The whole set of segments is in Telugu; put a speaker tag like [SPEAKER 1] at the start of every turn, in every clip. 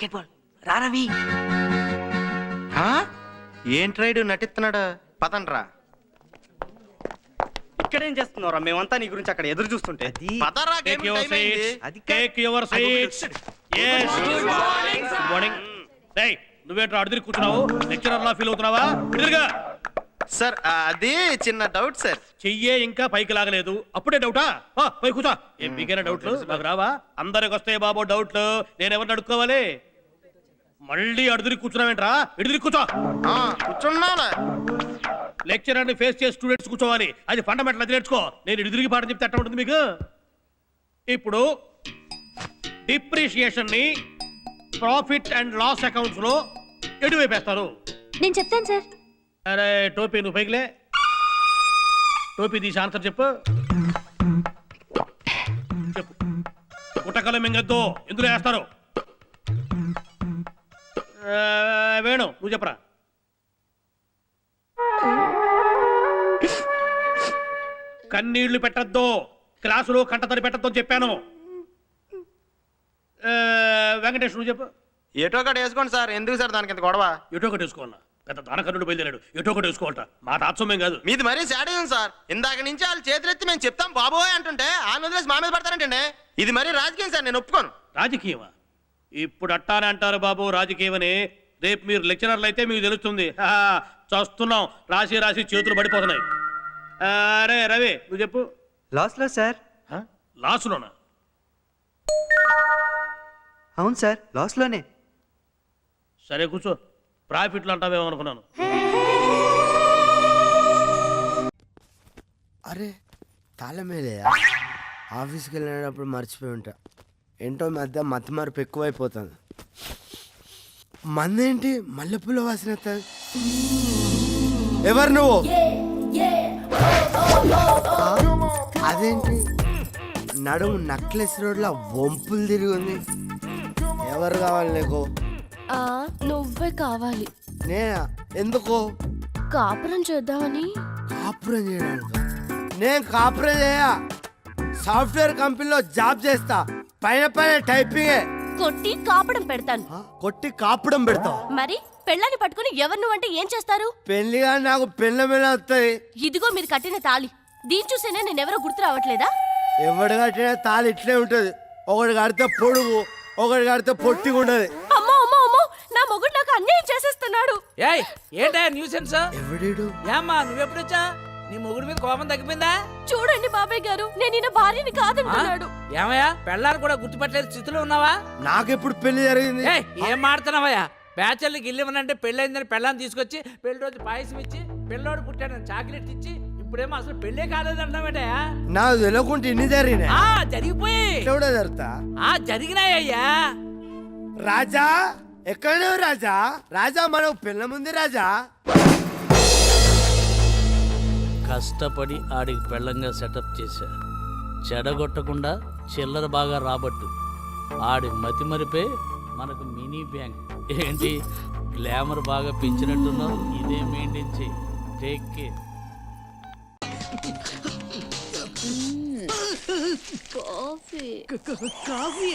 [SPEAKER 1] బాస్కెట్బాల్ రా రవి.
[SPEAKER 2] ఏంటి రైడు నటిస్తున్నాడు? పదండ్రా.
[SPEAKER 3] ఇక్కడేం చేస్తున్నారా? మేమంతా నీ గురించి అక్కడ ఎదురు చూస్తుంటే.
[SPEAKER 2] పదరా,
[SPEAKER 4] Take your
[SPEAKER 2] game time అయింది.
[SPEAKER 4] seats. Take your seats. Yes. Good morning. Hey, నువ్వేంట్రా అడిదిరి కూర్చున్నావు? లెక్చరర్ లా ఫీల్ అవుతున్నావా? ఎదురుగా.
[SPEAKER 2] సార్ అది చిన్న డౌట్ సార్.
[SPEAKER 4] చెయ్యే ఇంకా పైకి లాగలేదు, అప్పుడే డౌటా? పై కూర్చో. ఏం మీకైనా డౌట్లు? నాకు రావా? అందరికి వస్తాయి బాబు డౌట్లు. నేను ఎవరిని అడుక్కోవాలి? మళ్ళీ అడిదిరి కూర్చున్నావేంట్రా? ఎడిదిరి కూర్చో.
[SPEAKER 2] కూర్చున్నాను.
[SPEAKER 4] లెక్చరర్ ని ఫేస్ చేసి స్టూడెంట్స్ కూర్చోవాలి, అది ఫండమెంటల్. అది నేర్చుకో. నేను ఎడిదిరిగి పాఠం చెప్తే ఎట్లా ఉంటుంది మీకు? ఇప్పుడు డిప్రిషియేషన్ ని ప్రాఫిట్ అండ్ లాస్ అకౌంట్స్ లో ఎటువైపేస్తారు?
[SPEAKER 5] నేను చెప్తాను సార్.
[SPEAKER 4] అరే టోపీ నువ్వు పైకిలే. టోపీ తీసి ఆన్సర్ చెప్పు. చెప్పు. గుట్టకల మింగద్దు, ఎందులో వేస్తారు? వేణు నువ్వు చెప్పరా. కన్నీళ్లు పెట్టద్దు, క్లాసులో కంటతడి పెట్టద్దు అని చెప్పాను. వెంకటేష్ నువ్వు చెప్పు.
[SPEAKER 2] ఏటో ఒకటి వేసుకోండి సార్. ఎందుకు సార్ దానికి ఇంత గొడవ?
[SPEAKER 4] ఎటో ఒకటి వేసుకోవాలా? పెద్ద దానకర్ణుడు బయలుదేరాడు, ఎటో ఒకటి వేసుకోవాలట. మా తాత్సమ్యం కాదు.
[SPEAKER 2] మీది మరీ శాడిజం సార్. ఇందాక నుంచి వాళ్ళు చేతులెత్తి మేము చెప్తాం బాబోయ్ అంటుంటే ఆ వదిలేసి మా మీద పడతారంటండి. ఇది మరీ రాజకీయం సార్, నేను ఒప్పుకోను.
[SPEAKER 4] రాజకీయమా? ఇప్పుడు అట్టానే అంటారు బాబు రాజకీయమని. రేపు మీరు లెక్చరర్లు అయితే మీకు తెలుస్తుంది. చూస్తున్నాం, రాసి రాసి చేతులు పడిపోతున్నాయి. అరే రవి నువ్వు చెప్పు.
[SPEAKER 3] లాస్ట్లో సార్.
[SPEAKER 4] లాస్లోనా?
[SPEAKER 3] అవును సార్, లాస్ట్లోనే.
[SPEAKER 4] సరే కూర్చో. ప్రాఫిట్లు అంటావేమో అనుకున్నాను.
[SPEAKER 6] అరే తాళమేలేదా? ఆఫీస్కి వెళ్ళినప్పుడు మర్చిపోయి ఉంటా. ఏంటో మధ్య మతి మరపు ఎక్కువైపోతుంది. మందేంటి మల్లెపూల వాసన వస్తుంది? ఎవరు నువ్వు? అదేంటి నడుము నక్లెస్ రోడ్ల వంపులు తిరిగి ఉంది? ఎవరు కావాలి నీకు?
[SPEAKER 5] నువ్వే కావాలి.
[SPEAKER 6] నేనా? ఎందుకు?
[SPEAKER 5] కాపురం చేద్దామని.
[SPEAKER 6] కాపురం చేయడానికి? నేను కాపురం చేయ. సాఫ్ట్వేర్ కంపెనీలో జాబ్ చేస్తా. పైన పైన టైపింగే.
[SPEAKER 5] కొట్టి కాపడం పెడతాను.
[SPEAKER 6] కొట్టి కాపడం పెడతావు?
[SPEAKER 5] మరి పెళ్ళాన్ని పట్టుకుని ఎవరు నువ్వంటే ఏం చేస్తారు?
[SPEAKER 6] పెళ్లిగా నాకు పెళ్ళ మీద వస్తుంది.
[SPEAKER 5] ఇదిగో మీరు కట్టిన తాళి. దీని చూసేనే నేనెవరో గుర్తు రావట్లేదా?
[SPEAKER 6] ఎవడు కట్టిన తాళి ఇట్లే ఉంటది. ఒకటి కడితే పొడుగు, ఒకటి కడితే పొట్టిగా ఉండదు.
[SPEAKER 5] అమ్మో అమ్మో అమ్మో, నా మొగుడు నాకు అన్యాయం చేసేస్తున్నాడు.
[SPEAKER 7] ఏంటా న్యూసెన్స్?
[SPEAKER 6] ఎవడీడు?
[SPEAKER 7] ఏమ్మా నువ్వెప్పుడొచ్చా? నీ మొగుడు మీద కోపం తగ్గిపోయిందా?
[SPEAKER 5] చూడండి బాబాయ్ గారు, నేను ఈయన భార్యని కాదంటున్నాడు.
[SPEAKER 7] ఏమయ్యా పెళ్ళాలు కూడా గుర్తుపట్టలేదు స్థితిలో ఉన్నావా?
[SPEAKER 6] నాకెప్పుడు పెళ్లి జరిగింది?
[SPEAKER 7] ఏం మాడుతున్నావయ్యా? బ్యాచర్లకి ఇల్లు పెళ్ళైందని పెళ్ళాన్ని తీసుకొచ్చి పెళ్లి రోజు పాయసం ఇచ్చి పిల్లోడు పుట్టాడని చాక్లెట్ ఇచ్చి ఇప్పుడేమో అసలు పెళ్ళే కాలేదంటావేటయా?
[SPEAKER 6] నాకు తెలియకుండా ఇన్ని జరిగినాయి.
[SPEAKER 7] జరిగిపోయి
[SPEAKER 6] జరుగుతా?
[SPEAKER 7] జరిగినాయ్యా.
[SPEAKER 6] రాజా ఎక్కడ? రాజా రాజా మనకు పిల్ల ముందు. రాజా
[SPEAKER 7] కష్టపడి ఆడికి పెళ్ళంగా సెటప్ చేశా. చెడగొట్టకుండా చిల్లర బాగా రాబట్టు. ఆడి మతి మరిపే మనకు మినీ బ్యాంక్. ఏంటి గ్లామర్ బాగా పెంచినట్టున్నావు? ఇదే మెయింటైన్ చేయి. Take care.
[SPEAKER 5] Coffee.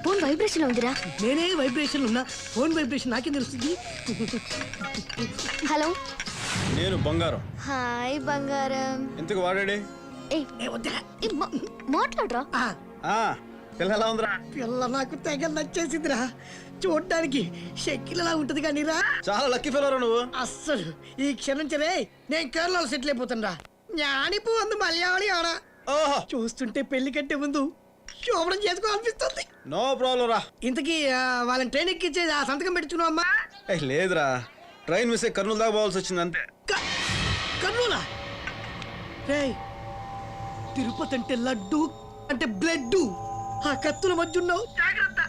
[SPEAKER 5] Phone vibration ఉందిరా.
[SPEAKER 1] నేనే వైబ్రేషన్ ఉన్నా, ఫోన్ వైబ్రేషన్ నాకేం తెలుస్తుంది?
[SPEAKER 5] హలో,
[SPEAKER 8] నేను బంగారం.
[SPEAKER 5] హాయ్ బంగారం.
[SPEAKER 8] ఎందుకు వాడాడే?
[SPEAKER 5] మాట్లాడరా.
[SPEAKER 8] పిల్ల ఎలా ఉందిరా?
[SPEAKER 1] పిల్ల నాకు తెగ నచ్చేసిందిరా. చూడ్డానికి షెక్కిలలా ఉంటది కానీ రా,
[SPEAKER 8] చాలా లక్కీ ఫెలోరా నువ్వు.
[SPEAKER 1] అస్సలు ఈ క్షణం చరే నేను కేరళలో సెటిల్ అయిపోతాను. జ్ఞానిపు అందు మలయాళి ఆడ. చూస్తుంటే పెళ్లి కంటే ముందు శోభనం చేసుకోవాలనిపిస్తుంది.
[SPEAKER 8] నో ప్రాబ్లం రా.
[SPEAKER 1] ఇంతకీ వాళ్ళని ట్రైన్ ఎక్కించేది ఆ సంతకం పెట్టుకున్నావు అమ్మా?
[SPEAKER 8] లేదురా, ట్రైన్ మిస్ అయ్యి కర్నూలు దాకా పోవాల్సి వచ్చింది అంతే.
[SPEAKER 1] కర్నూలా? తిరుపతి అంటే లడ్డు అంటే బ్లడ్. ఆ కత్తుల మధ్య ఉన్నావు,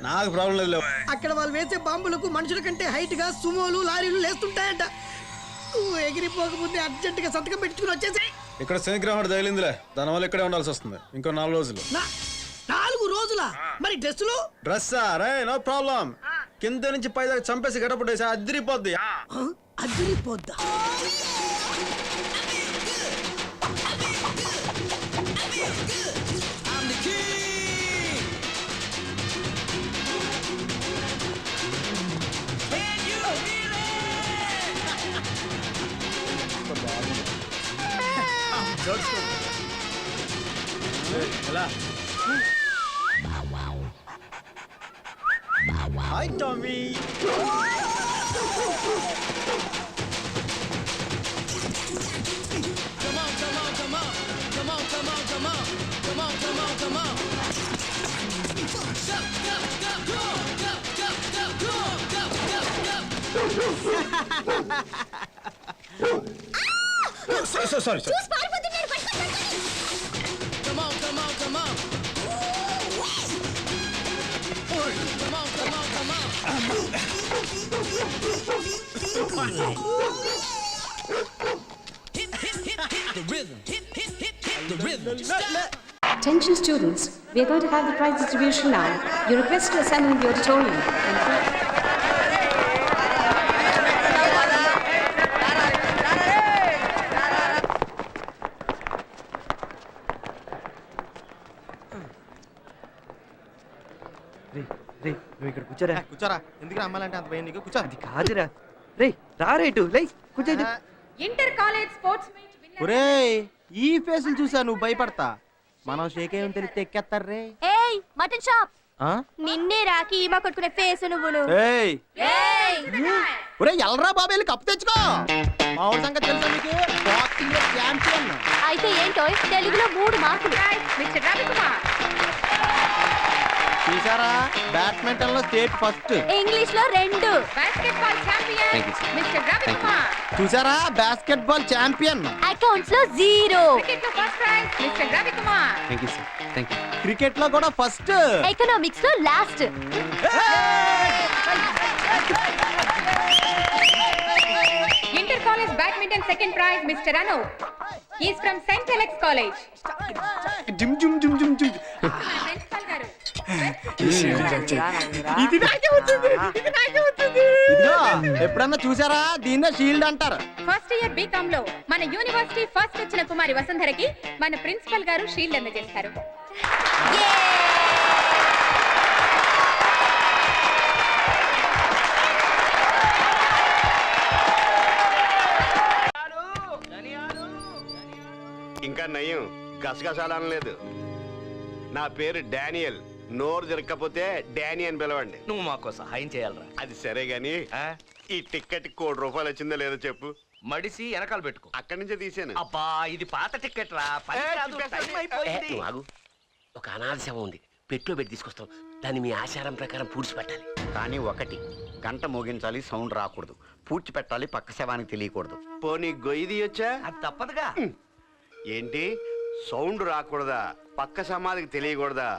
[SPEAKER 8] నాకు ప్రాబ్లం లేదు.
[SPEAKER 1] అక్కడ వాళ్ళు వేసే బాంబులకు మనుషుల కంటే హైట్ గా సుమోలు లారీలు లేస్తుంటాయంట. నువ్వు ఎగిరిపోకముందే అర్జెంట్ గా సంతకం పెట్టుకుని వచ్చేసి.
[SPEAKER 8] ఇక్కడ శనిగ్రహం తగిలిందిలే, దానివల్ల ఇక్కడే ఉండాల్సి వస్తుంది ఇంకో 4 రోజులు.
[SPEAKER 1] 4 రోజులా? మరి డ్రెస్సులు?
[SPEAKER 8] డ్రెస్సా? రే నో ప్రాబ్లం. కింద నుంచి పై దాకా చంపేసి గడపడేసి అదిరిపోద్ది.
[SPEAKER 1] అదిరిపోద్దా?
[SPEAKER 8] Hi Tommy. Sorry.
[SPEAKER 9] Attention students, we are going to have the prize distribution now. You're requested to assemble in the auditorium. Thank you.
[SPEAKER 3] రే నువ్వు ఇక్కడ కూర్చోరా.
[SPEAKER 2] కూర్చోరా, ఎందుకు అమ్మాలంటే అంత భయం నీకు? కూర్చో.
[SPEAKER 3] అది కాదురా. రే రా రేటు లై కూర్చోండి.
[SPEAKER 9] Inter college sports meet winner.
[SPEAKER 2] ఒరేయ్, ఈ ఫేసులు చూసా నువ్వు భయపడతా. మనం షేక్ ఏం తెలిస్తే ఎక్కేస్తారే.
[SPEAKER 5] ఏయ్ మటన్ షాప్ నిన్నే రాకి ఈమా కొట్టుకునే ఫేస్ నువ్వును.
[SPEAKER 2] ఏయ్ ఒరే, ఎల్రా బాబు వెళ్ళి కప్పు తెచ్చుకో. మా ఊరి సంగతి తెలుసా నీకు? బాక్సింగ్ లో ఛాంపియన్.
[SPEAKER 5] అయితే ఏంటో తెలుగులో 3 మార్కులు.
[SPEAKER 9] Mr. Ravikumar.
[SPEAKER 2] చూసారా, బ్యాడ్మింటన్ లో స్టేట్ ఫస్ట్.
[SPEAKER 5] ఇంగ్లీష్ లో 2.
[SPEAKER 9] Basketball champion. Mr. Ravikumar.
[SPEAKER 2] చూసారా, బాస్కెట్ బాల్ ఛాంపియన్.
[SPEAKER 5] అకౌంట్స్ లో 0.
[SPEAKER 9] Cricket లో first prize. Mr. Ravikumar.
[SPEAKER 3] Thank you sir. Thank you.
[SPEAKER 2] Cricket లో కూడా ఫస్ట్.
[SPEAKER 5] ఎకనామిక్స్ లో last.
[SPEAKER 9] Inter college badminton second prize. Mr. Anu. He is from St. Alex College.
[SPEAKER 2] Gym gym gym gym gym.
[SPEAKER 9] Principal garu.
[SPEAKER 2] ఇది నాకే వచ్చింది. ఇదిగో, ఎప్పుడన్నా చూసారా, దీన్నే షీల్డ్ అంటారు.
[SPEAKER 9] ఫస్ట్ ఇయర్ బీకామ్ లో మన యూనివర్సిటీ ఫస్ట్ వచ్చిన కుమారి వసుంధరకి మన ప్రిన్సిపల్ గారు షీల్డ్ అందజేస్తారు.
[SPEAKER 10] ఇంకా నయ్యం గసగసాలనలేదు. నా పేరు డానియల్. నోరు తిరగకపోతే డానీ అని పిలవండి.
[SPEAKER 3] నువ్వు మాకు సహాయం చేయాలరా.
[SPEAKER 10] అది సరే గాని ఈ టికెట్ ₹1,00,000 వచ్చిందో లేదో చెప్పు.
[SPEAKER 3] మడిసి వెనకాల పెట్టుకో.
[SPEAKER 10] అక్కడి నుంచే తీసాను.
[SPEAKER 3] అబ్బా ఇది పాత టికెట్ రా.
[SPEAKER 10] నువ్వు ఆగు. ఒక అనాథ శవం ఉంది, పెట్లో పెట్టి తీసుకొస్తాం. దాన్ని మీ ఆచారం ప్రకారం పూడ్చి పెట్టాలి. కానీ ఒకటి, గంట మోగించాలి, సౌండ్ రాకూడదు. పూడ్చి పెట్టాలి, పక్క శవానికి తెలియకూడదు. పోనీ గొయ్యి తీయొచ్చా?
[SPEAKER 3] అది తప్పదుగా.
[SPEAKER 10] ఏంటి, సౌండ్ రాకూడదా, పక్క సమాధికి తెలియకూడదా?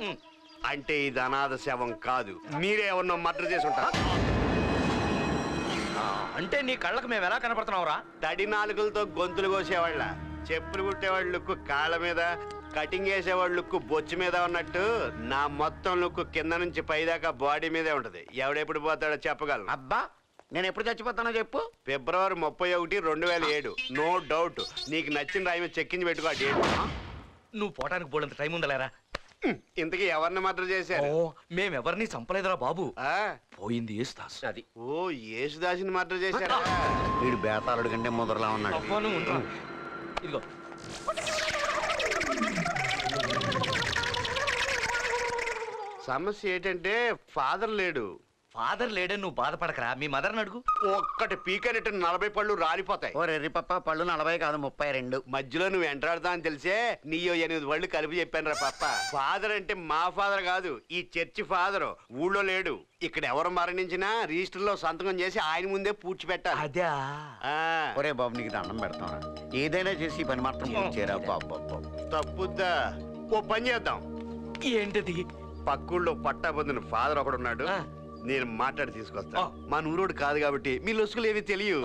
[SPEAKER 10] అంటే ఇది అనాథ శవం కాదు, మీరే ఎవరినో మర్డర్ చేసి ఉంటారు.
[SPEAKER 3] అంటే నీ కళ్ళకు మేము ఎలా కనపడుతున్నావురా?
[SPEAKER 10] తడి నాలుగులతో గొంతులు కోసేవాళ్ళ, చెప్పులు కుట్టేవాళ్ళ లుక్కు కాళ్ళ మీద, కటింగ్ వేసేవాళ్ళ లుక్కు బొచ్చు మీద ఉన్నట్టు నా మొత్తం లుక్కు కింద నుంచి పైదాకా బాడీ మీదే ఉంటది. ఎవడెప్పుడు పోతాడో చెప్పగలను. అబ్బా, నేను ఎప్పుడు చచ్చిపోతానో చెప్పు. ఫిబ్రవరి 31, 2007. No doubt. నీకు నచ్చిన రాయి మీద చెక్కించి పెట్టుకో.
[SPEAKER 3] నువ్వు పోవడానికి బోలంత టైం ఉందలేరా.
[SPEAKER 10] ఇంతకీ ఎవరిని మర్డర్ చేశారు?
[SPEAKER 3] మేమెవరిని చంపలేదురా బాబు.
[SPEAKER 10] ఆ,
[SPEAKER 3] పోయింది యేసుదాస్.
[SPEAKER 10] అది ఓ యేసుదాసుని మర్డర్ చేశారా? వీడు బేతాళుడి కంటే ముదరలా ఉన్నాడు.
[SPEAKER 3] ఇదిగో
[SPEAKER 10] సమస్య ఏంటంటే ఫాదర్ లేడు.
[SPEAKER 3] ఫాదర్ లేడని నువ్వు బాధపడకరా. మీ మదర్ని అడుగు.
[SPEAKER 10] ఒక్కటి పీకనట్టు 40 పళ్ళు రాలిపోతాయి.
[SPEAKER 11] ఓ రెర్రి పప్ప, పళ్ళు 40 కాదు 32.
[SPEAKER 10] మధ్యలో నువ్వు ఎంటాడుతా అని తెలిసే నీయో 8 పళ్ళు కలిపి చెప్పాను రా పప్ప. ఫాదర్ అంటే మా ఫాదర్ కాదు, ఈ చర్చి ఫాదర్. ఊళ్ళో లేడు. ఇక్కడ ఎవరు మరణించినా రిజిస్టర్ లో సంతకం చేసి ఆయన ముందే పూడ్చి పెట్టాలి.
[SPEAKER 3] అదే.
[SPEAKER 11] ఒరే బాబు, నీకు దండం పెడతాను, ఏదైనా చేసి ఈ పని మాత్రం చేరా బాబు.
[SPEAKER 10] తప్పుద్దా? ఓ పని చేద్దాం.
[SPEAKER 3] ఏంటది?
[SPEAKER 10] పక్కూళ్ళో పట్టా పొందిన ఫాదర్ ఒకడున్నాడు, నేను మాట్లాడి తీసుకొస్తా. మా నూరోడు కాదు కాబట్టి మీ లొసుకులు ఏవి తెలియవు.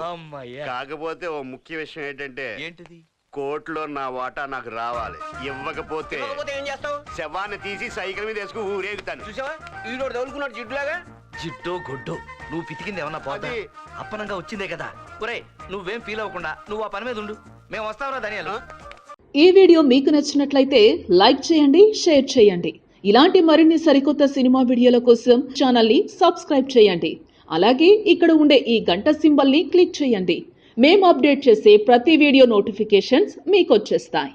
[SPEAKER 10] కాకపోతే ఓ ముఖ్య విషయం ఏంటంటే,
[SPEAKER 3] ఏంటిది?
[SPEAKER 10] కోర్టులో నా వాటా నాకు రావాలి. ఇవ్వకపోతే
[SPEAKER 11] ఏం చేస్తావు?
[SPEAKER 10] శవాన్ని తీసి సైకిల్ మీద వేసుకుని ఊరేగుతాను.
[SPEAKER 11] చూసావా, ఈరోడు తగులుకున్నాడు జిడ్డులాగా.
[SPEAKER 3] జిడ్డో గొడ్డో నువ్వు పితికింది ఏమన్నా పోతా
[SPEAKER 10] అది.
[SPEAKER 3] అప్పనంగా వచ్చిందే కదా ఒరేయ్ నువ్వేం ఫీల్ అవ్వకుండా నువ్వు ఆ పని మీద ఉండు మేము వస్తావురా ధనియాలు.
[SPEAKER 12] ఈ వీడియో మీకు నచ్చినట్లయితే లైక్ చేయండి, షేర్ చేయండి. ఇలాంటి మరిన్ని సరికొత్త సినిమా వీడియోల కోసం ఛానల్ని సబ్స్క్రైబ్ చేయండి. అలాగే ఇక్కడ ఉండే ఈ గంట సింబల్ని క్లిక్ చేయండి. మేము అప్డేట్ చేసే ప్రతి వీడియో నోటిఫికేషన్స్ మీకు వచ్చేస్తాయి.